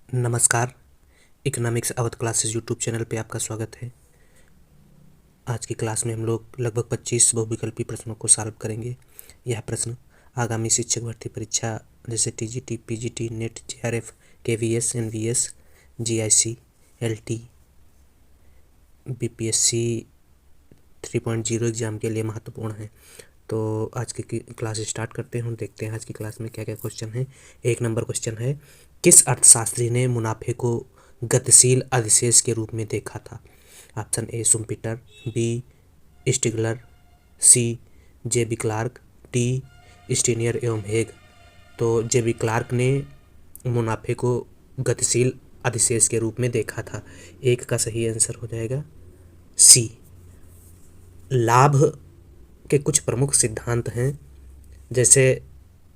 नमस्कार। Economics Awadh classes YouTube channel पे आपका स्वागत है। आज की क्लास में हम लोग लगभग 25 बहुविकल्पी प्रश्नों को सॉल्व करेंगे। यह प्रश्न आगामी शिक्षक भर्ती परीक्षा जैसे TGT, PGT, NET, JRF, KVS, NVS, GIC, LT, BPSC 3.0 exam के लिए महत्वपूर्ण है। तो आज की क्लास स्टार्ट करते हैं। देखते हैं आज की क्लास में क्या क्या क्वेश्चन है। 1 नंबर क्वेश्चन है, किस अर्थशास्त्री ने मुनाफे को गतिशील अधिशेष के रूप में देखा था? Option A Schumpeter, B Stigler, C J B Clark, D Steiner एवं हेग। तो जेबी क्लार्क ने मुनाफे को गतिशील अधिशेष के रूप में देखा था। एक का सही आंसर हो जाएगा सी। लाभ के कुछ प्रमुख सिद्धांत हैं, जैसे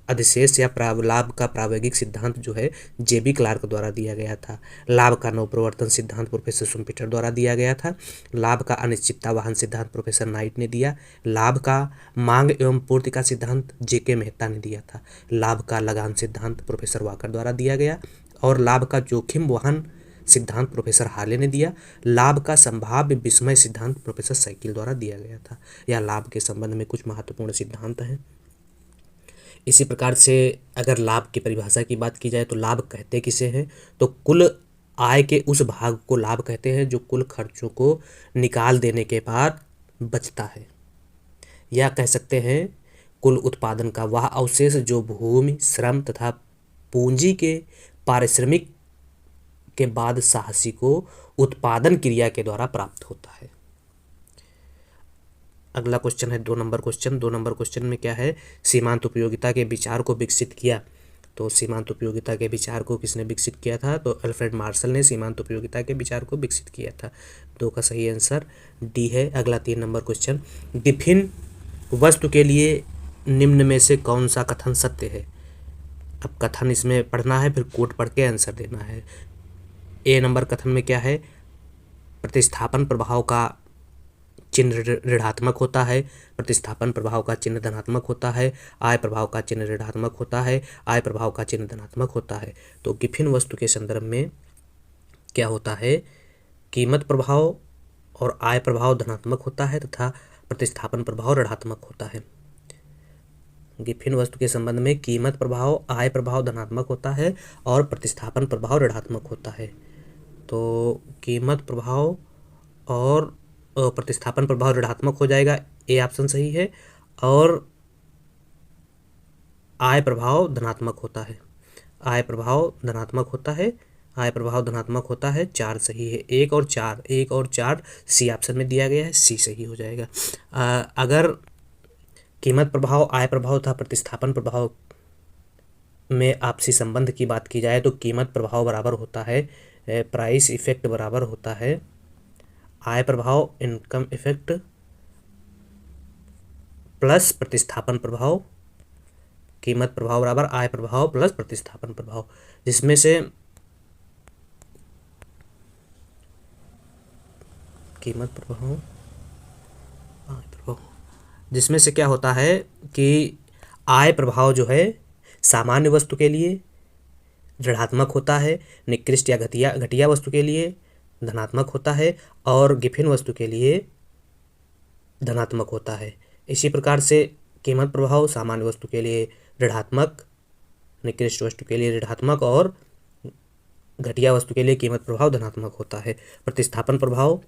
अधिशेष या लाभ का प्रायोगिक सिद्धांत जो है जेबी क्लार्क द्वारा दिया गया था। लाभ का नवप्रवर्तन सिद्धांत प्रोफेसर शुम्पीटर द्वारा दिया गया था। लाभ का अनिश्चितता वाहन सिद्धांत प्रोफेसर नाइट ने दिया। लाभ का मांग एवं पूर्ति का सिद्धांत जेके मेहता ने दिया था। लाभ का लगान सिद्धांत प्रोफेसर वाकर द्वारा दिया गया और लाभ का जोखिम वहन सिद्धांत प्रोफेसर हाले ने दिया। लाभ का संभाव्य विस्मय सिद्धांत प्रोफेसर साइकिल द्वारा दिया गया था। यह लाभ के संबंध में कुछ महत्वपूर्ण सिद्धांत हैं। इसी प्रकार से अगर लाभ की परिभाषा की बात की जाए तो लाभ कहते किसे हैं? तो कुल आय के उस भाग को लाभ कहते हैं जो कुल खर्चों को निकाल देने के बाद बचता है। या कह सकते हैं कुल उत्पादन का वह अवशेष जो भूमि, श्रम तथा पूंजी के पारिश्रमिक के बाद साहसी को उत्पादन क्रिया के द्वारा प्राप्त होता है। अगला क्वेश्चन है 2 नंबर क्वेश्चन। 2 नंबर क्वेश्चन में क्या है? सीमांत उपयोगिता के विचार को विकसित किया। तो सीमांत उपयोगिता के विचार को किसने विकसित किया था? तो अल्फ्रेड मार्शल ने सीमांत उपयोगिता के विचार को विकसित किया था। 2 का सही आंसर डी है। अगला 3 नंबर क्वेश्चन, विभिन्न वस्तु के लिए निम्न में से कौन सा कथन सत्य है? अब कथन इसमें पढ़ना है, फिर कोट पढ़ के आंसर देना है। ए नंबर कथन में क्या है? प्रतिस्थापन प्रभाव का चिन्ह ऋणात्मक होता है, प्रतिस्थापन प्रभाव का चिन्ह धनात्मक होता है, आय प्रभाव का चिन्ह ऋणात्मक होता है, आय प्रभाव का चिन्ह धनात्मक होता है। तो गिफिन वस्तु के संदर्भ में क्या होता है? कीमत प्रभाव और आय प्रभाव धनात्मक होता है तथा प्रतिस्थापन प्रभाव ऋणात्मक होता है। गिफिन वस्तु के संबंध में कीमत प्रभाव, आय प्रभाव धनात्मक होता है और प्रतिस्थापन प्रभाव ऋणात्मक होता है। तो कीमत प्रभाव और प्रतिस्थापन प्रभाव ऋणात्मक हो जाएगा, ए ऑप्शन सही है। और आय प्रभाव धनात्मक होता है, आय प्रभाव धनात्मक होता है, आय प्रभाव धनात्मक होता है। 4 सही है। 1 और 4 सी ऑप्शन में दिया गया है, सी सही हो जाएगा। अगर कीमत प्रभाव, आय प्रभाव तथा प्रतिस्थापन प्रभाव में आपसी संबंध की बात की जाए तो कीमत प्रभाव बराबर होता है प्राइस इफेक्ट बराबर होता है आय प्रभाव इनकम इफेक्ट प्लस प्रतिस्थापन प्रभाव। कीमत प्रभाव बराबर आय प्रभाव प्लस प्रतिस्थापन प्रभाव, जिसमें से कीमत प्रभाव, आय प्रभाव, जिसमें से क्या होता है कि आय प्रभाव जो है सामान्य वस्तु के लिए ऋणात्मक होता है, निकृष्ट या घटिया वस्तु के लिए धनात्मक होता है और गिफिन वस्तु के लिए धनात्मक होता है। इसी प्रकार से कीमत प्रभाव सामान्य वस्तु के लिए ऋणात्मक, निकृष्ट वस्तु के लिए ऋणात्मक और घटिया वस्तु के लिए कीमत प्रभाव धनात्मक होता है। प्रतिस्थापन प्रभाव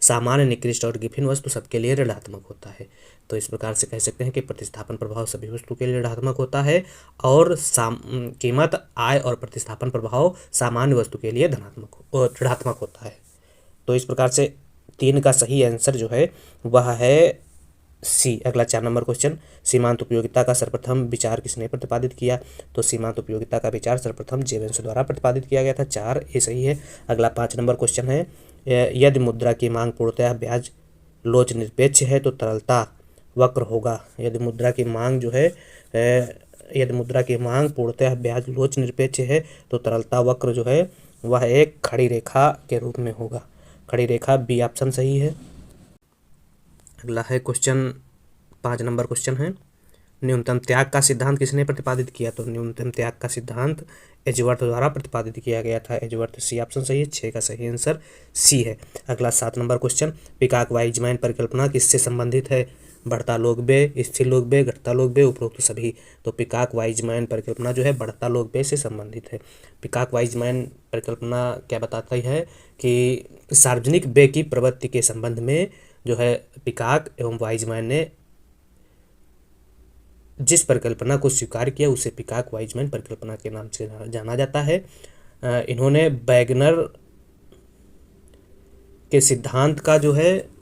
सामान्य, निकृष्ट और गिफिन वस्तु सबके लिए ऋणात्मक होता है। तो इस प्रकार से कह सकते हैं कि प्रतिस्थापन प्रभाव सभी वस्तु के लिए ऋणात्मक होता है और कीमत, आय और प्रतिस्थापन प्रभाव सामान्य वस्तु के लिए धनात्मक और ऋणात्मक होता है। तो इस प्रकार से 3 का सही आंसर जो है वह है सी। अगला 4 नंबर क्वेश्चन, सीमांत उपयोगिता का सर्वप्रथम विचार किसने प्रतिपादित किया? तो सीमांत उपयोगिता का विचार सर्वप्रथम जेवेंस द्वारा प्रतिपादित किया गया था। 4 ये सही है। अगला 5 नंबर क्वेश्चन है, यदि मुद्रा की मांग पूर्णतः ब्याज लोच निरपेक्ष है तो तरलता वक्र होगा। यदि मुद्रा की मांग जो है यदि मुद्रा की मांग पूर्णतः ब्याज लोच निरपेक्ष है तो तरलता वक्र जो है वह एक खड़ी रेखा के रूप में होगा। खड़ी रेखा, बी ऑप्शन सही है। अगला है क्वेश्चन 5 नंबर क्वेश्चन है, न्यूनतम त्याग का सिद्धांत किसने प्रतिपादित किया? तो न्यूनतम त्याग का सिद्धांत एजवर्थ द्वारा प्रतिपादित किया गया था। एजवर्थ, सी ऑप्शन सही है। 6 का सही आंसर सी है। अगला 7 नंबर क्वेश्चन, पिकाक वाइजमैन परिकल्पना किससे संबंधित है? बढ़ता लोग व्यय, स्थिर लोग व्यय, घटता लोग व्यय, उपरोक्त सभी। तो पिकाक वाइजमैन परिकल्पना जो है बढ़ता लोग व्यय से संबंधित है। पिकाक वाइजमैन परिकल्पना क्या बताती है कि सार्वजनिक व्यय की प्रवृत्ति के संबंध में जो है पिकाक एवं वाइजमैन ने जिस परिकल्पना को स्वीकार किया उसे पिकाक वाइजमैन परिकल्पना के नाम से जाना जाता है। इन्होंने वैगनर के सिद्धांत का जो है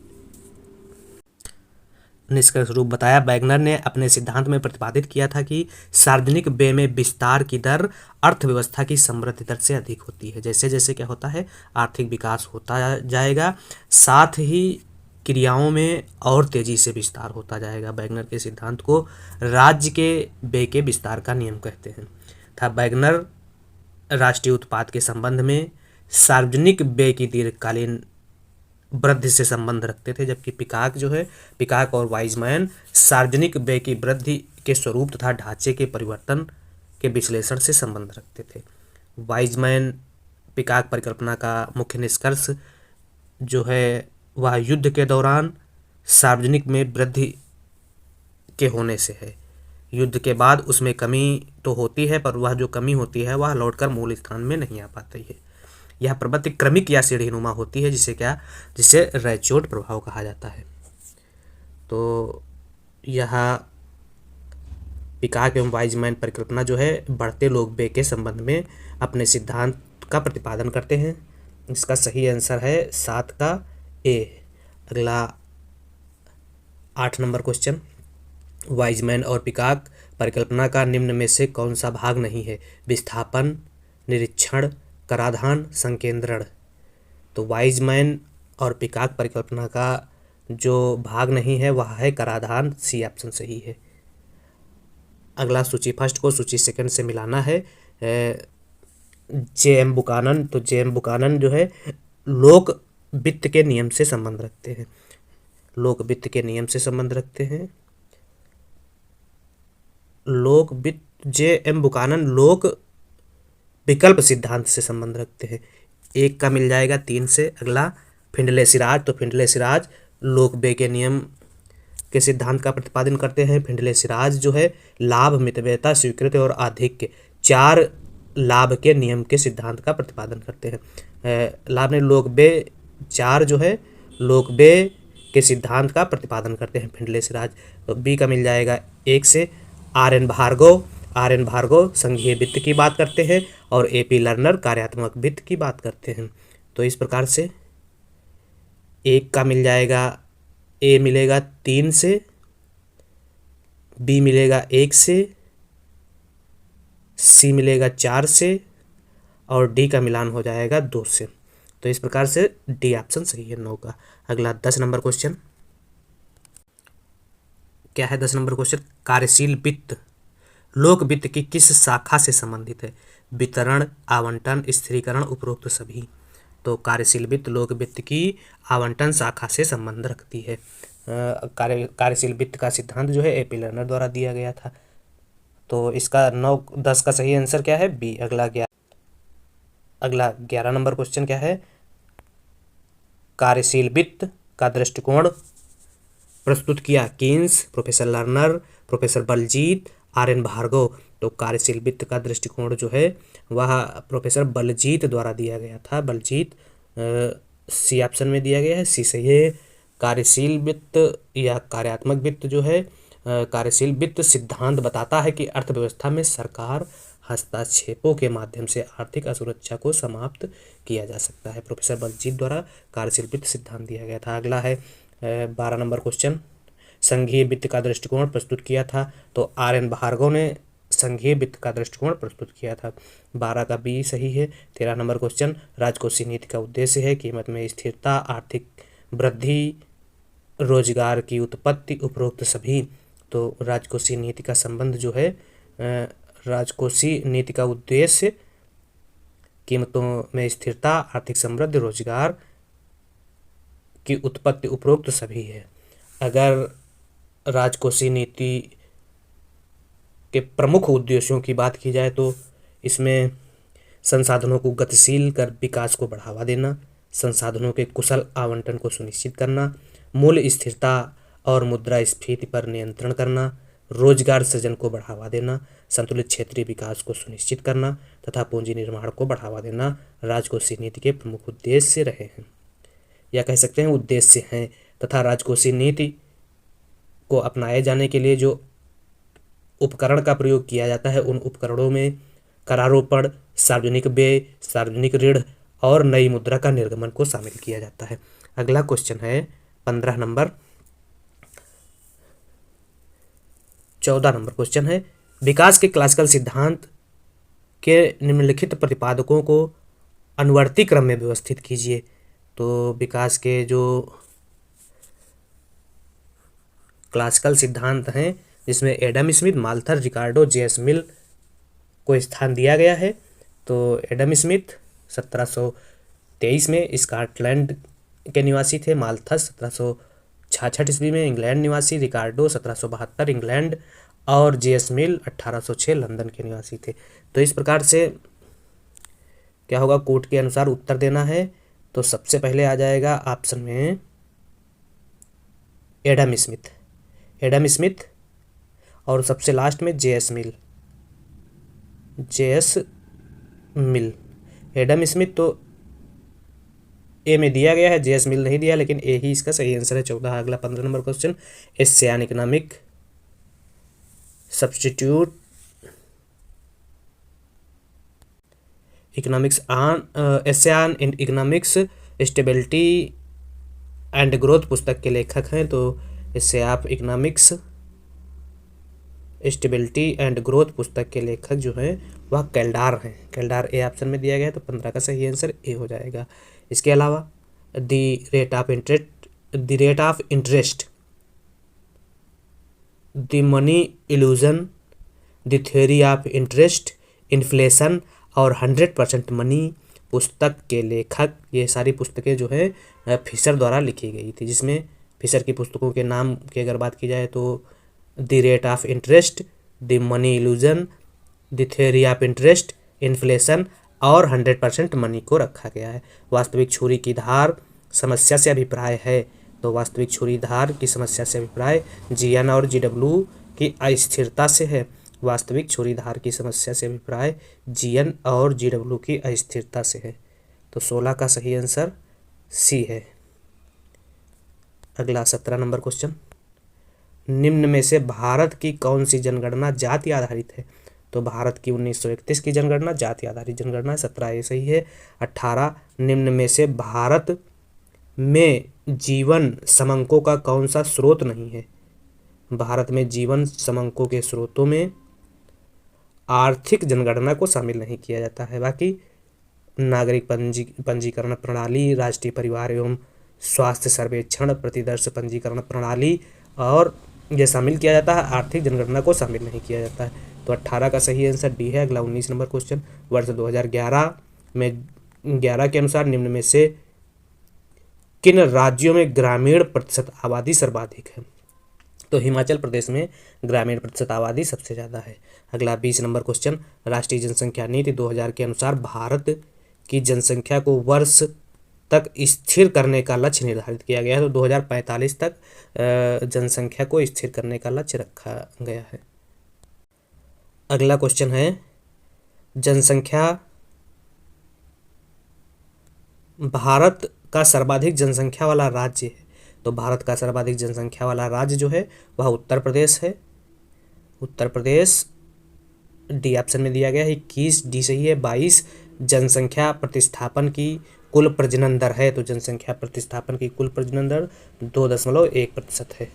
निष्कर्ष रूप बताया। वैगनर ने अपने सिद्धांत में प्रतिपादित किया था कि सार्वजनिक व्यय में विस्तार की दर अर्थव्यवस्था की समृद्धि दर से अधिक होती है। जैसे जैसे क्या होता है, आर्थिक विकास होता जाएगा, साथ ही क्रियाओं में और तेजी से विस्तार होता जाएगा। वैगनर के सिद्धांत को राज्य के व्यय के विस्तार का नियम कहते हैं। था वैगनर राष्ट्रीय उत्पाद के संबंध में सार्वजनिक व्यय की दीर्घकालीन वृद्धि से संबंध रखते थे, जबकि पिकाक जो है, पिकाक और वाइजमैन सार्वजनिक व्यय की वृद्धि के स्वरूप तथा ढांचे के परिवर्तन के विश्लेषण से संबंध रखते थे। वाइजमैन पिकाक परिकल्पना का मुख्य निष्कर्ष जो है वह युद्ध के दौरान सार्वजनिक में वृद्धि के होने से है। युद्ध के बाद उसमें कमी तो होती है, पर वह जो कमी होती है वह लौटकर मूल स्थान में नहीं आ पाती है। यह प्रवृत्ति क्रमिक या सीढ़ीनुमा होती है, जिसे रैचोट प्रभाव कहा जाता है। तो यह पिकाक एवं वाइजमैन परिकल्पना जो है बढ़ते लोग व्यय के संबंध में अपने सिद्धांत का प्रतिपादन करते हैं। इसका सही आंसर है 7 का ए। अगला 8 नंबर क्वेश्चन, वाइजमैन और पिकाक परिकल्पना का निम्न में से कौन सा भाग नहीं है? विस्थापन, निरीक्षण, कराधान, संकेंद्रण। तो वाइजमैन और पिकाक परिकल्पना का जो भाग नहीं है वह है कराधान, सी ऑप्शन सही है। अगला सूची फर्स्ट को सूची सेकंड से मिलाना है। जे एम बुकानन, तो जे एम बुकानन जो है लोक वित्त के नियम से संबंध रखते हैं। लोक वित्त के नियम से संबंध रखते हैं। लोक वित्त, जे एम बुकानन लोक विकल्प सिद्धांत से संबंध रखते हैं। 1 का मिल जाएगा 3 से। अगला फिंडले सिराज, तो फिंडले सिराज लोक व्यय के नियम के सिद्धांत का प्रतिपादन करते हैं। फिंडले सिराज जो है लाभ, मितव्ययता, स्वीकृति और आधिक्य 4 लाभ के नियम के सिद्धांत का प्रतिपादन करते हैं। लाभ ने लोक व्यय 4 जो है लोक व्यय के सिद्धांत का प्रतिपादन करते हैं फिंडले सिराज। तो बी का मिल जाएगा 1 से। आर एन भार्गव संघीय वित्त की बात करते हैं और एपी लर्नर कार्यात्मक वित्त की बात करते हैं। तो इस प्रकार से 1 का मिल जाएगा, ए मिलेगा 3 से, बी मिलेगा 1 से, सी मिलेगा 4 से और डी का मिलान हो जाएगा 2 से। तो इस प्रकार से डी ऑप्शन सही है 9 का। अगला 10 नंबर क्वेश्चन क्या है? 10 नंबर क्वेश्चन, कार्यशील वित्त लोक वित्त की किस शाखा से संबंधित है? वितरण, आवंटन, स्थिरीकरण, उपरोक्त सभी। तो कार्यशील वित्त लोक वित्त की आवंटन शाखा से संबंध रखती है। कार्यशील वित्त का सिद्धांत जो है एपी लर्नर द्वारा दिया गया था। तो इसका 9-10 का सही आंसर क्या है? बी। अगला 11 नंबर क्वेश्चन क्या है? कार्यशील वित्त का दृष्टिकोण प्रस्तुत किया Keynes, professor Lerner, professor Baljeet, R N Bhargav. तो कार्यशील वित्त का दृष्टिकोण जो है वह प्रोफेसर बलजीत द्वारा दिया गया था। बलजीत, सी ऑप्शन में दिया गया है, सी सही है। कार्यशील वित्त या कार्यात्मक वित्त जो है, कार्यशील वित्त सिद्धांत बताता है कि अर्थव्यवस्था में सरकार हस्तक्षेपों के माध्यम से आर्थिक असुरक्षा को समाप्त किया जा सकता है। प्रोफेसर बलजीत द्वारा कार्यशील वित्त सिद्धांत दिया गया था। अगला है 12 नंबर क्वेश्चन, संघीय वित्त का दृष्टिकोण प्रस्तुत किया था। तो आर एन भार्गव ने संघीय वित्त का दृष्टिकोण प्रस्तुत किया था। 12 का बी सही है। 13 नंबर क्वेश्चन, राजकोषीय नीति का उद्देश्य है कीमत में स्थिरता, आर्थिक वृद्धि, रोजगार की उत्पत्ति, उपरोक्त सभी। तो राजकोषीय नीति का संबंध जो है, राजकोषीय नीति का उद्देश्य कीमतों में स्थिरता, आर्थिक समृद्धि, रोजगार की उत्पत्ति, उपरोक्त सभी है। अगर राजकोषीय नीति के प्रमुख उद्देश्यों की बात की जाए तो इसमें संसाधनों को गतिशील कर विकास को बढ़ावा देना, संसाधनों के कुशल आवंटन को सुनिश्चित करना, मूल्य स्थिरता और मुद्रास्फीति पर नियंत्रण करना, रोजगार सृजन को बढ़ावा देना, संतुलित क्षेत्रीय विकास को सुनिश्चित करना तथा पूंजी निर्माण को बढ़ावा देना राजकोषीय नीति के प्रमुख उद्देश्य रहे हैं, या कह सकते हैं उद्देश्य हैं। तथा राजकोषीय नीति को अपनाए जाने के लिए जो उपकरण का प्रयोग किया जाता है उन उपकरणों में करारोपण, सार्वजनिक व्यय, सार्वजनिक ऋण और नई मुद्रा का निर्गमन को शामिल किया जाता है। अगला क्वेश्चन है 15 नंबर 14 नंबर क्वेश्चन है, विकास के क्लासिकल सिद्धांत के निम्नलिखित प्रतिपादकों को अनुवर्ती क्रम में व्यवस्थित कीजिए। तो विकास के जो क्लासिकल सिद्धांत हैं जिसमें एडम स्मिथ, माल्थस, रिकार्डो, जे.एस. मिल को स्थान दिया गया है। तो एडम स्मिथ 1723 में स्कॉटलैंड के निवासी थे, माल्थस 1766 ईस्वी में इंग्लैंड निवासी, रिकार्डो 1772 इंग्लैंड और जे.एस. मिल 1806 लंदन के निवासी थे। तो इस प्रकार से क्या होगा, कोट के अनुसार उत्तर देना है। तो सबसे पहले आ जाएगा ऑप्शन में एडम स्मिथ और सबसे लास्ट में जे.एस. मिल। एडम स्मिथ तो ए में दिया गया है, जे.एस. मिल नहीं दिया, लेकिन ए ही इसका सही आंसर है 14। अगला 15 नंबर question, Asian economic substitute Asian economics stability and growth पुस्तक के लेखक हैं। तो इससे आप इकोनॉमिक्स स्टेबिलिटी एंड ग्रोथ पुस्तक के लेखक जो हैं वह केल्डार हैं। केल्डार ए ऑप्शन में दिया गया है, तो 15 का सही आंसर ए हो जाएगा। इसके अलावा the rate of interest, the money illusion, the theory of interest, inflation और 100% मनी पुस्तक के लेखक, ये सारी पुस्तकें जो है फिशर द्वारा लिखी गई थी। जिसमें फिशर की पुस्तकों के नाम की अगर बात की जाए तो the rate of interest, the money illusion, the theory of interest, inflation और 100% मनी को रखा गया है। वास्तविक छुरी की धार समस्या से अभिप्राय है। तो वास्तविक छुरी धार की समस्या से अभिप्राय जीएन और जीडब्ल्यू की अस्थिरता से है। वास्तविक छुरी धार की समस्या से अभिप्राय जीएन और जीडब्ल्यू की अस्थिरता से है। तो 16 का सही आंसर सी है। अगला 17 नंबर क्वेश्चन, निम्न में से भारत की कौन सी जनगणना जाति आधारित है? तो भारत की 1931 की जनगणना जाति आधारित जनगणना है, 17 ये सही है। 18, निम्न में से भारत में जीवन समंकों का कौन सा स्रोत नहीं है? भारत में जीवन समंकों के स्रोतों में आर्थिक जनगणना को शामिल नहीं किया जाता है। बाकी नागरिक पंजीकरण प्रणाली, राष्ट्रीय परिवार एवं स्वास्थ्य सर्वेक्षण, प्रतिदर्श पंजीकरण प्रणाली और यह शामिल किया जाता है। आर्थिक जनगणना को शामिल नहीं किया जाता है। तो 18 का सही आंसर डी है। अगला 19 नंबर क्वेश्चन, वर्ष 2011 में 11 के अनुसार निम्न में से किन राज्यों में ग्रामीण प्रतिशत आबादी सर्वाधिक है? तो हिमाचल प्रदेश में ग्रामीण प्रतिशत आबादी सबसे ज़्यादा है। अगला 20 नंबर क्वेश्चन, राष्ट्रीय जनसंख्या नीति 2000 के अनुसार भारत की जनसंख्या को वर्ष तक स्थिर करने का लक्ष्य निर्धारित किया गया है। तो 2045 तक जनसंख्या को स्थिर करने का लक्ष्य रखा गया है। अगला क्वेश्चन है, जनसंख्या, भारत का सर्वाधिक जनसंख्या वाला राज्य है। तो भारत का सर्वाधिक जनसंख्या वाला राज्य जो है वह उत्तर प्रदेश है। उत्तर प्रदेश डी ऑप्शन में दिया गया है, 21 डी सही है। 22 जनसंख्या प्रतिस्थापन की कुल प्रजनन दर है। तो जनसंख्या प्रतिस्थापन की कुल प्रजनन दर 2.1% है।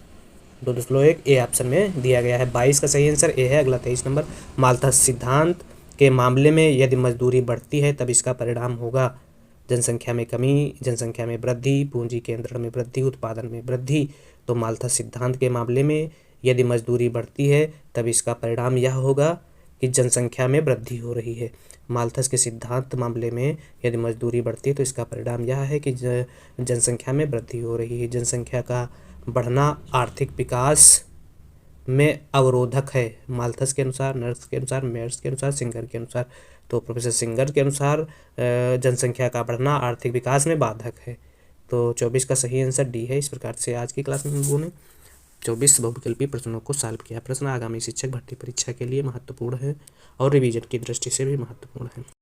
2.1 ए ऑप्शन में दिया गया है। 22 का सही आंसर ए है। अगला 23 नंबर, माल्थस सिद्धांत के मामले में यदि मजदूरी बढ़ती है तब इसका परिणाम होगा जनसंख्या में कमी, जनसंख्या में वृद्धि, पूंजी केंद्रण में वृद्धि, उत्पादन में वृद्धि। तो माल्थस सिद्धांत के मामले में यदि मजदूरी बढ़ती है तब इसका परिणाम यह होगा कि जनसंख्या में वृद्धि हो रही है। माल्थस के सिद्धांत मामले में यदि मजदूरी बढ़ती है तो इसका परिणाम यह है कि जनसंख्या में वृद्धि हो रही है। जनसंख्या का बढ़ना आर्थिक विकास में अवरोधक है? माल्थस के अनुसार, नर्स के अनुसार, मेयर्स के अनुसार, सिंगर के अनुसार। तो प्रोफेसर सिंगर के अनुसार जनसंख्या का बढ़ना आर्थिक विकास में बाधक है। तो 24 का सही आंसर डी है। इस प्रकार से आज की क्लास में हम लोगों ने 24 बहुविकल्पी प्रश्नों को सॉल्व किया। प्रश्न आगामी शिक्षक भर्ती परीक्षा के लिए महत्वपूर्ण है और रिवीजन की दृष्टि से भी महत्वपूर्ण है।